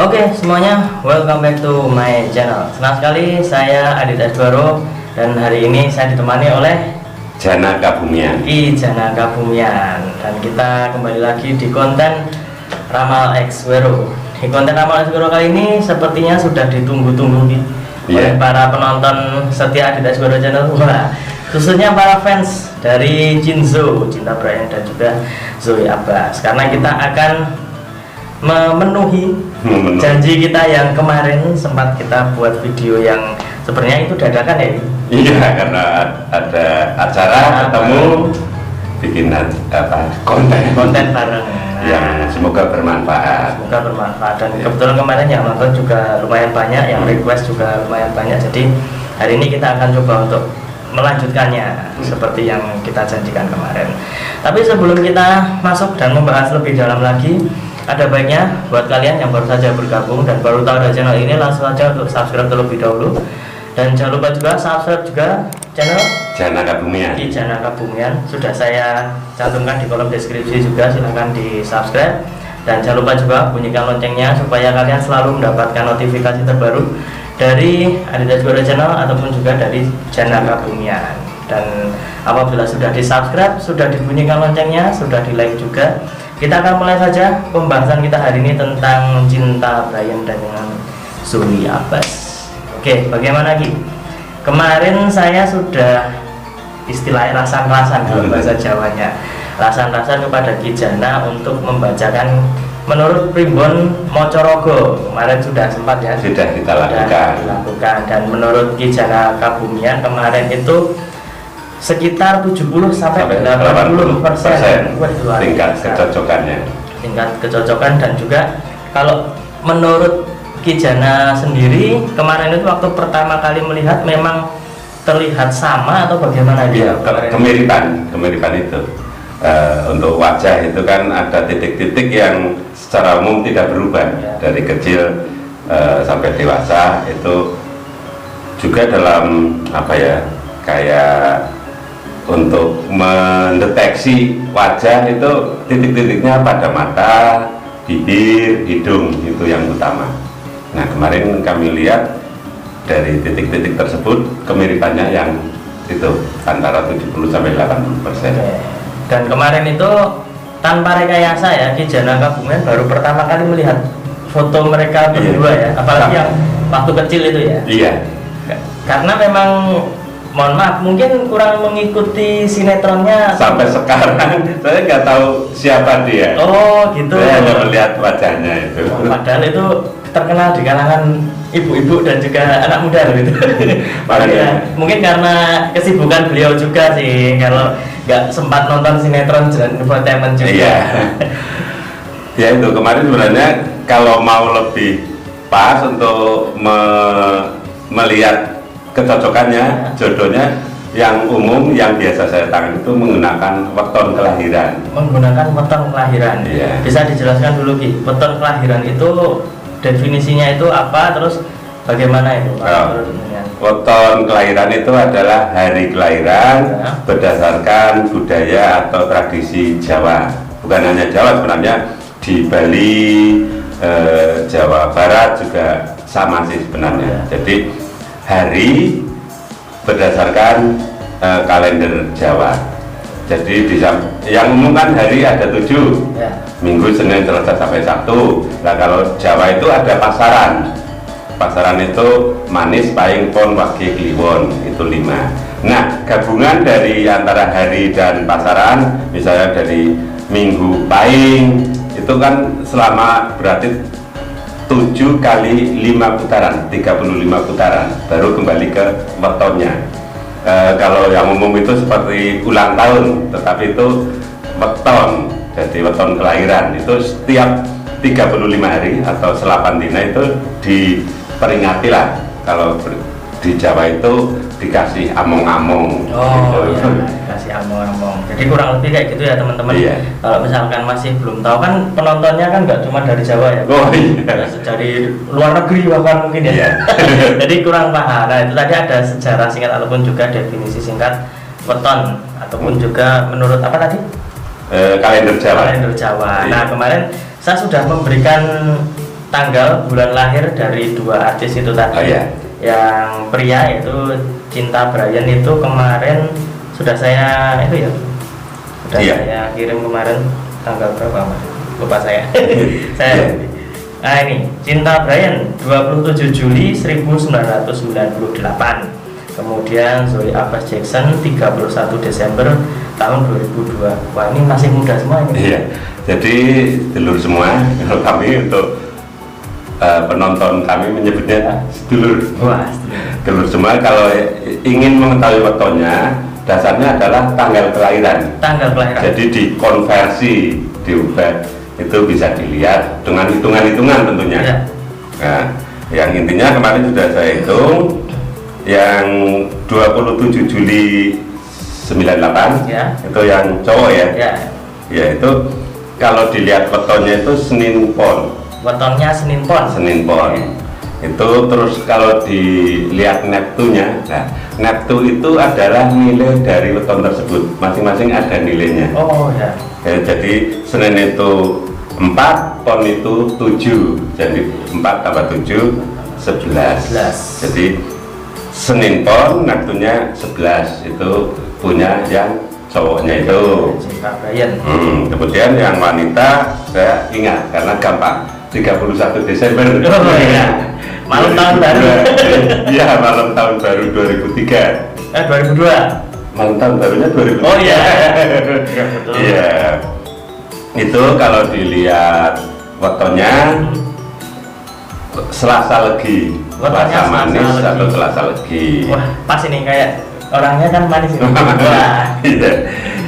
Oke semuanya, welcome back to my channel. Senang sekali saya Adit Asbaro dan hari ini saya ditemani oleh Jana Kabumian. Jana Kabumian, dan kita kembali lagi di konten Ramal X Wero. Di konten Ramal X Wero kali ini sepertinya sudah ditunggu-tunggu oleh para penonton setia Adit Asbaro channel. Wah, khususnya para fans dari Jinzo, Cinta Brian dan juga Zoe Abbas, karena kita akan memenuhi janji kita yang kemarin sempat kita buat video yang sebenarnya itu dadakan ya. Iya, karena ada acara ketemu bikin konten bareng yang semoga bermanfaat. Dan kebetulan kemarin yang nonton juga lumayan banyak, yang request juga lumayan banyak. Jadi hari ini kita akan coba untuk melanjutkannya seperti yang kita janjikan kemarin. Tapi sebelum kita masuk dan membahas lebih dalam lagi, ada baiknya buat kalian yang baru saja bergabung dan baru tahu ada channel ini, langsung saja untuk subscribe terlebih dahulu. Dan jangan lupa juga subscribe juga channel Jana Kabumian. Jana Kabumian sudah saya cantumkan di kolom deskripsi juga, silahkan di subscribe. Dan jangan lupa juga bunyikan loncengnya supaya kalian selalu mendapatkan notifikasi terbaru dari Adit Asbaro channel ataupun juga dari Jana Kabumian. Dan apabila sudah di subscribe, sudah dibunyikan loncengnya, sudah di like juga, kita akan mulai saja pembahasan kita hari ini tentang Cinta Brian dan dengan Zoe Abbas. Oke, bagaimana Ki? Kemarin saya sudah istilahnya rasan-rasan kalau bahasa Jawanya, rasan-rasan kepada Ki Jana untuk membacakan menurut Primbon Mocorogo. Kemarin sudah sempat ya? Sudah kita lakukan. Dan menurut Ki Jana Kabumian kemarin itu sekitar 70 sampai 80% tingkat kecocokannya. Tingkat kecocokan. Dan juga kalau menurut Ki Jana sendiri kemarin itu waktu pertama kali melihat memang terlihat sama atau bagaimana dia? Kemiripan itu untuk wajah itu kan ada titik-titik yang secara umum tidak berubah ya. Dari kecil sampai dewasa itu juga dalam apa ya, kayak untuk mendeteksi wajah itu titik-titiknya pada mata, bibir, hidung, itu yang utama. Nah kemarin kami lihat dari titik-titik tersebut kemiripannya yang itu antara 70-80%. Dan kemarin itu tanpa rekayasa ya, Ki Jana Kabumian baru pertama kali melihat foto mereka berdua ya, apalagi yang waktu kecil itu ya. Iya. Karena memang mohon maaf, mungkin kurang mengikuti sinetronnya sampai sekarang. Saya nggak tahu siapa dia. Oh gitu. Saya hanya melihat wajahnya itu. Padahal itu terkenal di kalangan ibu-ibu dan juga anak muda gitu. Makanya mungkin karena kesibukan beliau juga sih, kalau nggak sempat nonton sinetron dan infotainment juga. Iya. Ya itu kemarin sebenarnya kalau mau lebih pas untuk melihat kecocokannya, jodohnya yang umum yang biasa saya tangani itu menggunakan weton kelahiran. Menggunakan weton kelahiran. Iya. Bisa dijelaskan dulu Ki, weton kelahiran itu definisinya itu apa, terus bagaimana itu? Weton kelahiran itu adalah hari kelahiran ya, berdasarkan budaya atau tradisi Jawa. Bukan hanya Jawa, sebenarnya di Bali, Jawa Barat juga sama sih sebenarnya. Ya. Jadi hari berdasarkan kalender Jawa. Jadi yang umum kan hari ada 7 ya. Minggu, Senin, Selasa sampai Sabtu. Nah kalau Jawa itu ada pasaran itu Manis, Pahing, Pon, Wage, Kliwon, itu 5. Nah gabungan dari antara hari dan pasaran, misalnya dari Minggu Pahing itu kan selama berarti 7 kali 5 putaran, 35 putaran, baru kembali ke wetonnya. Kalau yang umum itu seperti ulang tahun, tetapi itu weton, jadi weton kelahiran itu setiap 35 hari atau selapan dina itu diperingati lah. Kalau di Jawa itu dikasih among-among. Oh gitu. Iya, dikasih among-among. Jadi kurang lebih kayak gitu ya teman-teman. Iya. Kalau misalkan masih belum tahu kan, penontonnya kan nggak cuma dari Jawa ya. Oh iya. Dari luar negeri bahkan mungkin ya. Iya. Jadi kurang paham. Nah itu tadi ada sejarah singkat ataupun juga definisi singkat weton ataupun juga menurut apa tadi? Kalender Jawa. Kalender Jawa. Iya. Nah kemarin saya sudah memberikan tanggal bulan lahir dari dua artis itu tadi. Oh ya. Yang pria itu Cinta Brian itu kemarin sudah saya itu ya. Sudah Iya. saya kirim kemarin tanggal berapa Mas? Lupa saya. Saya Nah ini Cinta Brian 27 Juli 1998. Kemudian Zoe Abbas Jackson 31 Desember tahun 2002. Wah ini masih muda semua ini. Iya. Jadi sedulur semua, kalau kami untuk penonton kami menyebutnya sedulur. Wah, Sedulur semua kalau ingin mengetahui wetonnya, dasarnya adalah tanggal kelahiran. tanggal kelahiran. Jadi dikonversi, diubah, itu bisa dilihat dengan hitungan-hitungan tentunya. Ya. Nah, yang intinya kemarin sudah saya hitung, yang 27 Juli 98 Ya. itu yang cowok ya. Ya. Ya itu kalau dilihat wetonnya itu Senin Pon. Wetonnya Senin Pon. Senin Pon. Itu terus kalau dilihat Neptunya, nah Neptu itu adalah nilai dari weton tersebut, masing-masing ada nilainya. Oh ya. Ya, jadi Senin itu 4, Pon itu 7, jadi 4 tambah 7 11. Jadi Senin Pon, Neptunya 11, itu punya yang cowoknya itu. Cinta Brian. Kemudian yang wanita saya ingat karena gampang, 31 Desember. Oh iya. Malam tahun baru. Iya, malam tahun baru 2003. 2002. Malam tahun barunya 2003. Oh iya. Betul. Iya. Itu kalau dilihat wetonnya Selasa Legi. Wetonnya Selasa manis Selasa Legi. atau Selasa Legi. Wah pas ini kayak orangnya kan manis ini. Wah. Iya.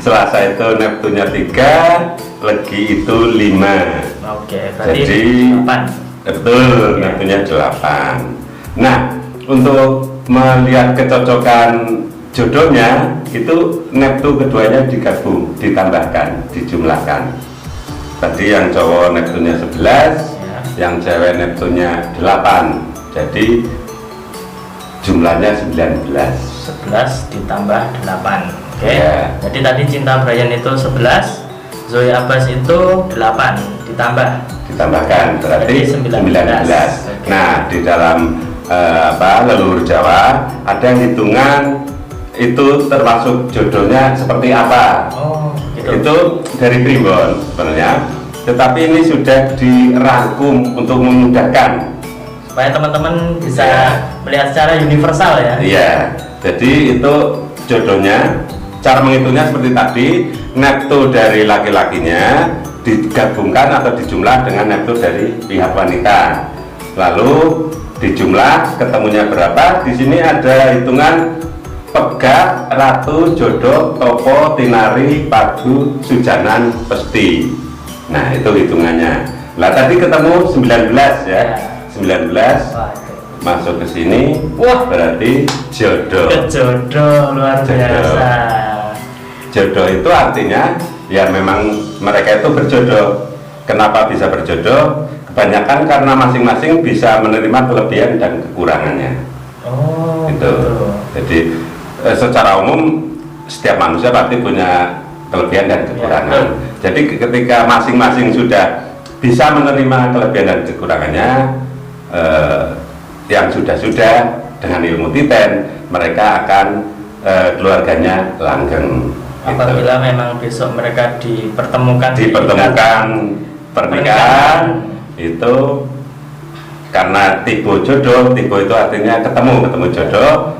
Selasa itu Neptunya 3, Legi itu 5. Oke, berarti Jadi 8. Betul, Ya. Neptunya 8. Nah, untuk melihat kecocokan jodohnya itu Neptu keduanya digabung, ditambahkan, dijumlahkan. Tadi yang cowok Neptunya 11, Ya. yang cewek Neptunya 8. Jadi jumlahnya 19. 11 ditambah 8. Oke. Ya. Jadi tadi Cinta Brian itu 11, Zoe Abbas itu 8 Ditambahkan berarti Jadi 19. 19. Oke. Nah, di dalam leluhur Jawa ada hitungan itu termasuk jodohnya seperti apa. Oh, gitu. Itu dari Primbon sebenarnya, tetapi ini sudah dirangkum untuk memudahkan. Supaya teman-teman bisa Ya. melihat secara universal ya. Iya, jadi itu jodohnya. Cara menghitungnya seperti tadi, Neptu dari laki-lakinya digabungkan atau dijumlah dengan Neptu dari pihak wanita. Lalu dijumlah ketemunya berapa? Di sini ada hitungan pegat, ratu, jodoh, topo, tinari, padu, sujanan, pesti. Nah, itu hitungannya. Lah tadi ketemu 19 ya. 19 Wah, itu. masuk ke sini. Wah. Berarti jodoh. Jodoh luar Jodoh. biasa. Jodoh itu artinya ya memang mereka itu berjodoh. Kenapa bisa berjodoh? Kebanyakan karena masing-masing bisa menerima kelebihan dan kekurangannya. Oh, Gitu. gitu. Jadi secara umum setiap manusia pasti punya kelebihan dan kekurangan. Ya, Jadi ketika masing-masing sudah bisa menerima kelebihan dan kekurangannya, yang sudah-sudah dengan ilmu titen, mereka akan keluarganya langgeng. Apabila memang besok mereka dipertemukan Dipertemukan pernikahan itu karena tibo jodoh, tibo itu artinya ketemu jodoh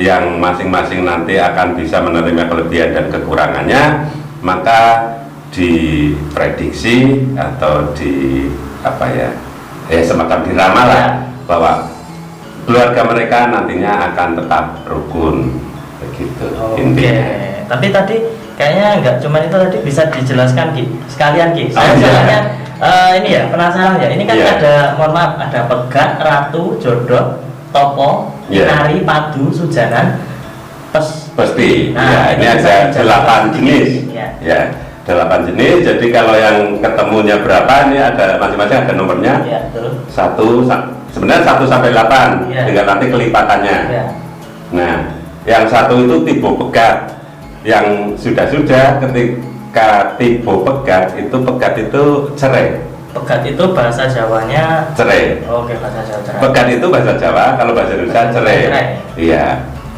yang masing-masing nanti akan bisa menerima kelebihan dan kekurangannya, maka diprediksi atau di apa ya semacam diramal lah bahwa keluarga mereka nantinya akan tetap rukun begitu. Oke. Intinya. Tapi tadi kayaknya nggak cuma itu, tadi bisa dijelaskan Ki, sekalian Ki. Saya iya. soalnya ini ya penasaran ya. Ini kan Iya. ada, mohon maaf, ada pegat, ratu, jodoh, topo, Iya. inari, padu, sujanan, Pasti. Nah, Ya, ini itu bisa ada dijelaskan 8 jenis. Ya. Ya, 8 jenis. Jadi kalau yang ketemunya berapa, ini ada masing-masing ada nomornya. Ya, betul. Sebenarnya 1 sampai 8, Ya. tinggal nanti kelipatannya. Ya. Nah, yang satu itu tipe pegat. Yang sudah-sudah ketika tipe pegat itu cerai. Pegat itu bahasa Jawanya cerai. Oke, bahasa Jawa cerai. Pegat itu bahasa Jawa, kalau bahasa Indonesia cerai. Iya,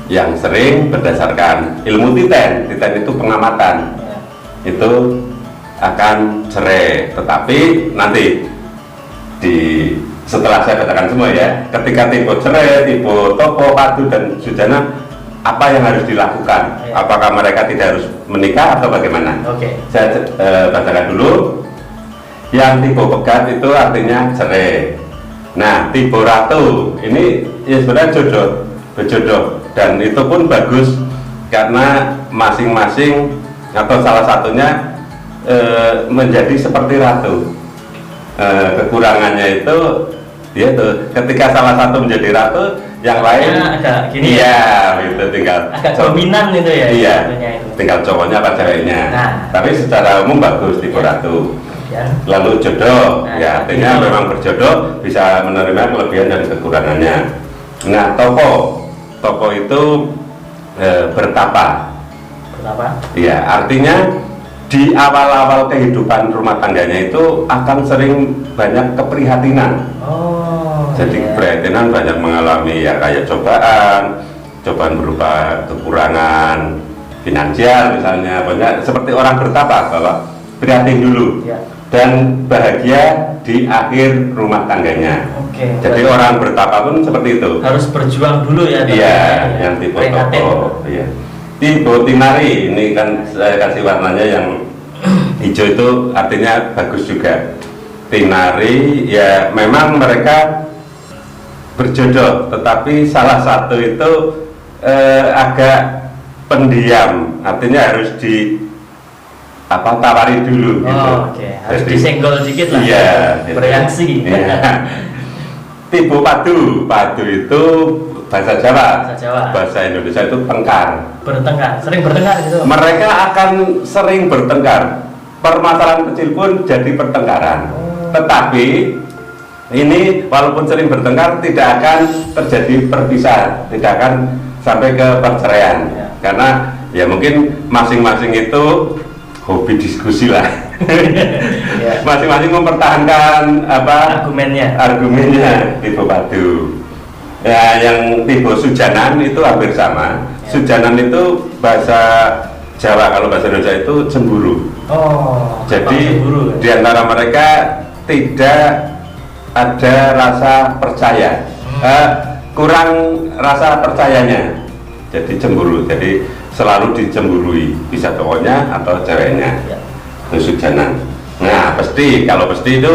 yang sering berdasarkan ilmu titen itu pengamatan, Ya. itu akan cerai. Tetapi nanti setelah saya katakan semua ya, ketika tipe cerai, tipe topo, padu dan sujana, apa yang harus dilakukan? Ya. Apakah mereka tidak harus menikah atau bagaimana? Oke. Saya bacakan dulu. Yang tipe pegat itu artinya cerai. Nah, tipe ratu ini ya sebenarnya berjodoh, dan itu pun bagus karena masing-masing atau salah satunya menjadi seperti ratu. Kekurangannya itu dia tuh ketika salah satu menjadi ratu, yang lain agak gini iya, itu tinggal agak dominan itu ya. Iya, itu. tinggal cowoknya apa ceweknya. Nah. Tapi secara umum bagus tipe ratu. Ya. Lalu jodoh, Nah, ya artinya ini. memang berjodoh bisa menerima kelebihan dan kekurangannya. Nah, topo itu bertapa. Kenapa? Ya, artinya di awal-awal kehidupan rumah tangganya itu akan sering banyak keprihatinan. Oh. Jadi iya. keprihatinan banyak mengalami ya kayak cobaan berupa kekurangan finansial misalnya, banyak seperti orang bertapa bahwa prihatin dulu. Ya. Dan bahagia di akhir rumah tangganya. Oke. Jadi orang bertapa pun seperti itu. Harus berjuang dulu ya. Iya, yang tipe prihatin. topo. Iya. Tipe tinari ini kan saya kasih warnanya yang hijau, itu artinya bagus juga. Tinari ya memang mereka berjodoh, tetapi salah satu itu agak pendiam, artinya harus tawari dulu gitu. Oke. Harus disenggol dikit lah. Iya, bereaksi. Iya. Tipe padu itu bahasa Jawa. Bahasa Jawa. Bahasa Indonesia itu tengkar. Bertengkar, sering bertengkar gitu. Mereka akan sering bertengkar. Permasalahan kecil pun jadi pertengkaran. Tetapi ini walaupun sering bertengkar tidak akan terjadi perpisahan, tidak akan sampai ke perceraian. Ya. Karena ya mungkin masing-masing itu hobi diskusi lah. Ya. Masing-masing mempertahankan argumennya tipe padu. Ya, yang tipe sujanan itu hampir sama. Ya. Sujanan itu bahasa Jawa, kalau bahasa Indonesia itu cemburu. Oh. Jadi cemburu, di antara mereka tidak ada rasa percaya, kurang rasa percayanya. Jadi cemburu. Jadi selalu dicemburui, bisa cowoknya atau ceweknya. Ya. Itu sujanan. Nah, kalau pesti itu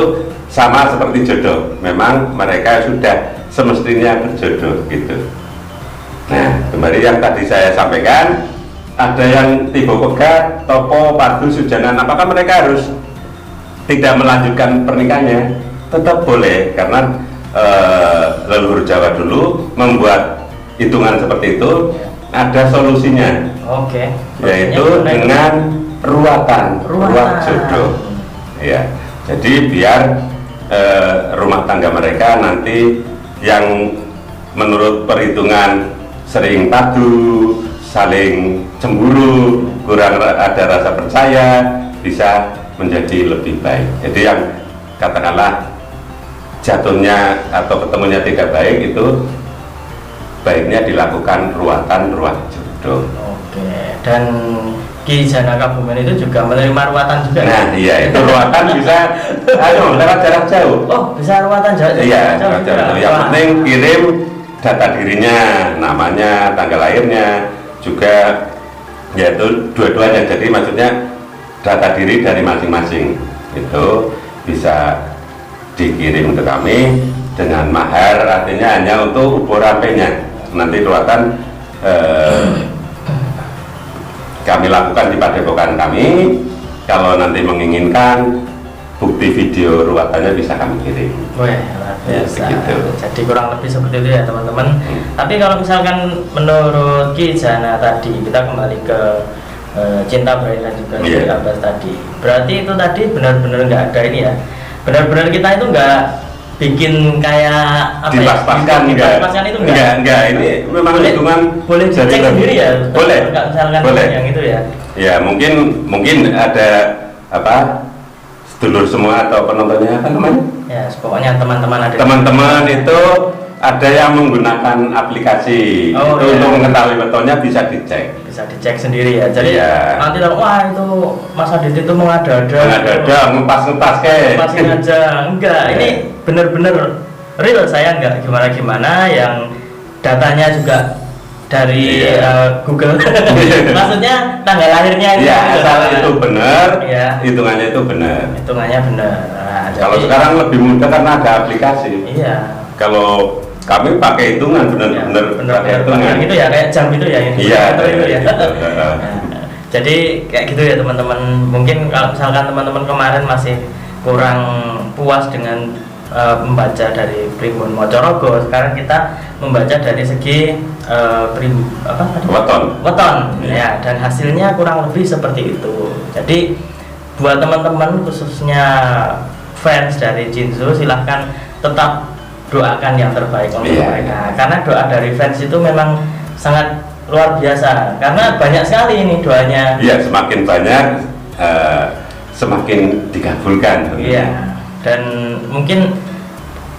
sama seperti jodoh. Memang mereka sudah semestinya berjodoh gitu. Nah, kembali yang tadi saya sampaikan, ada yang tipe pegat, topo, padu, sujanan. Apakah mereka harus tidak melanjutkan pernikahannya? Tetap boleh, karena leluhur Jawa dulu membuat hitungan seperti itu. Ada solusinya. Oke. Yaitu dengan ruat jodoh. Ya, jadi biar rumah tangga mereka nanti yang menurut perhitungan sering padu, saling cemburu, kurang ada rasa percaya, bisa menjadi lebih baik. Jadi yang katakanlah jatuhnya atau ketemunya tidak baik, itu baiknya dilakukan ruat jodoh. Oke. Dan Ki Janaka Bumen itu juga menerima ruatan juga. Nah, iya, itu ruatan bisa lewat jarak jauh. Oh, bisa ruatan jauh. Iya, jarak jauh. Yang penting kirim data dirinya, namanya, tanggal lahirnya, juga yaitu dua-duanya. Jadi maksudnya data diri dari masing-masing itu bisa dikirim ke kami dengan mahar, artinya hanya untuk ubur rampenya. Nanti ruatan kami lakukan di padepokan kami. Kalau nanti menginginkan bukti video ruatannya bisa kami kirim. Wah, luar biasa. Begitu. Jadi kurang lebih seperti itu ya teman-teman. Tapi kalau misalkan menurut Ki Jana tadi, kita kembali ke cinta Brai dan juga Ki Abbas tadi. Berarti itu tadi benar-benar nggak ada ini ya. Benar-benar kita itu nggak bikin kayak apa dipaskan ya? Dipaskan itu enggak. Ini memang hitungan boleh dicek sendiri ya. Boleh. Misalkan Boleh. yang itu ya. Ya, mungkin ada sedulur semua atau penontonnya apa namanya? Ya, pokoknya teman-teman ada. Teman-teman itu ada yang menggunakan aplikasi Oh, itu iya. untuk mengetahui betonnya bisa dicek. Bisa dicek sendiri ya. Jadi Iya. nanti kalau wah itu Mas Adit itu mengada-ada. Ada ngepas-ngepas ke. Lepasin aja. Enggak, Iya. ini bener-bener real, saya enggak gimana-gimana, yang datanya juga dari Iya. Google. Maksudnya tanggal lahirnya itu. Iya, asal itu benar, Iya. hitungannya itu benar. Hitungannya benar. Nah, Kalau jadi- sekarang lebih mudah karena ada aplikasi. Iya. Kalau kami pakai hitungan benar-benar pakai hitungan. Gitu ya, kayak jam itu ya. yang Iya, itu ya. gitu. Nah, jadi kayak gitu ya teman-teman. Mungkin kalau misalkan teman-teman kemarin masih kurang puas dengan membaca dari Primbon Mocorogo, sekarang kita membaca dari segi Weton. weton ya, dan hasilnya kurang lebih seperti itu. Jadi buat teman-teman khususnya fans dari Jinzo, silahkan tetap doakan yang terbaik untuk Iya. mereka, karena doa dari fans itu memang sangat luar biasa, karena banyak sekali ini doanya. Iya, semakin banyak semakin dikabulkan. Iya, dan mungkin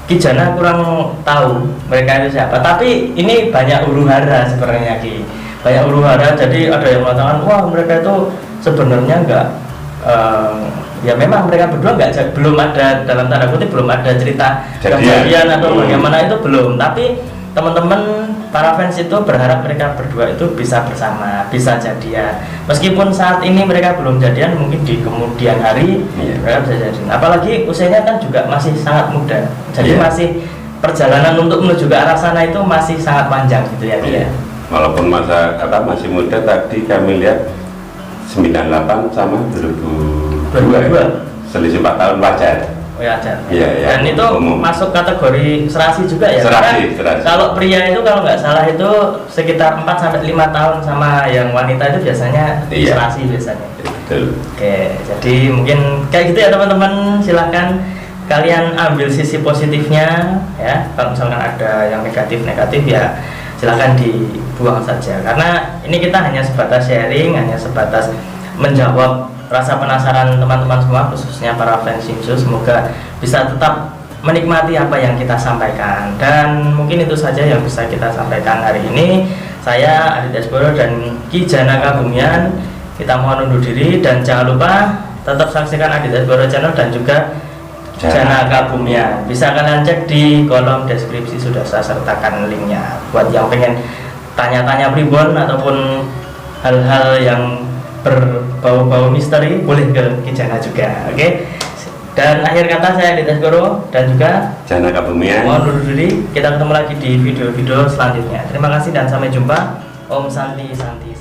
Kijana kurang tahu mereka itu siapa, tapi ini banyak huru-hara sebenarnya Ki, banyak huru-hara. Jadi ada yang mengatakan wah mereka itu sebenarnya enggak, ya memang mereka berdua enggak, belum ada, dalam tanda kutip belum ada cerita kejadian atau bagaimana, itu belum. Tapi teman-teman para fans itu berharap mereka berdua itu bisa bersama, bisa jadian. Meskipun saat ini mereka belum jadian, mungkin di kemudian hari mereka bisa jadian. Apalagi usianya kan juga masih sangat muda. Jadi masih perjalanan untuk menuju ke arah sana itu masih sangat panjang gitu ya. Iya. Walaupun masih muda, tadi kami lihat 98 sama 2002. Selisih 4 tahun wajar. Oh ya, ada. Iya, iya, Dan itu umum. masuk kategori serasi juga ya. Serasi, Karena serasi. kalau pria itu kalau nggak salah itu sekitar 4 sampai 5 tahun, sama yang wanita itu biasanya Iya. serasi biasanya. Betul. Oke, jadi mungkin kayak gitu ya teman-teman. Silakan kalian ambil sisi positifnya ya. Kalau misalkan ada yang negatif ya silakan dibuang saja. Karena ini kita hanya sebatas sharing, hanya sebatas menjawab rasa penasaran teman-teman semua, khususnya para fans Jinzo. Semoga bisa tetap menikmati apa yang kita sampaikan, dan mungkin itu saja yang bisa kita sampaikan hari ini. Saya Adit Esboro dan Kijana Kabumian, kita mohon undur diri, dan jangan lupa tetap saksikan Adit Esboro channel dan juga Jana Kabumian. Bisa kalian cek di kolom deskripsi, sudah saya sertakan linknya. Buat yang pengen tanya-tanya Primbon ataupun hal-hal yang berbau-bau misteri, boleh ke Kijana juga. Oke. Dan akhir kata saya Adit Esboro dan juga Jana Kabumian. mohon undur diri. Kita ketemu lagi di video-video selanjutnya. Terima kasih dan sampai jumpa. Om Santi Santi.